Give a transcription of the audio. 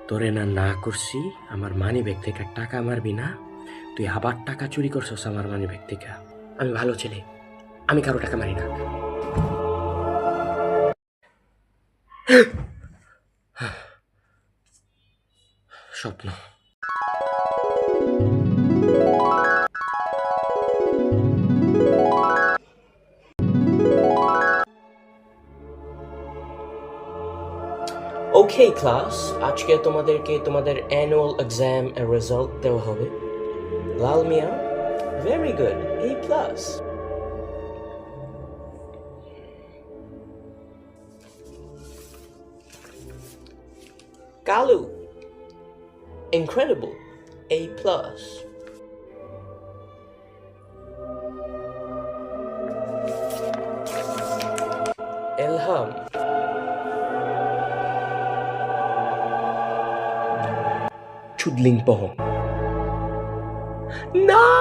তোরে না না করছি আমার মানি ব্যাগ থেকে টাকা মারবি না, তুই আবার টাকা চুরি করছস আমার মানি ব্যাগ থেকে। আমি ভালো ছেলে, আমি কারো টাকা মারি না। স্বপ্ন। ওকে ক্লাস, আজকে তোমাদেরকে তোমাদের অ্যানুয়াল এক্সাম এর রেজাল্ট দেওয়া হবে। Lal Mia, very good, A+। Kalu, incredible, A+। Elham, চুদলিং পহং। না!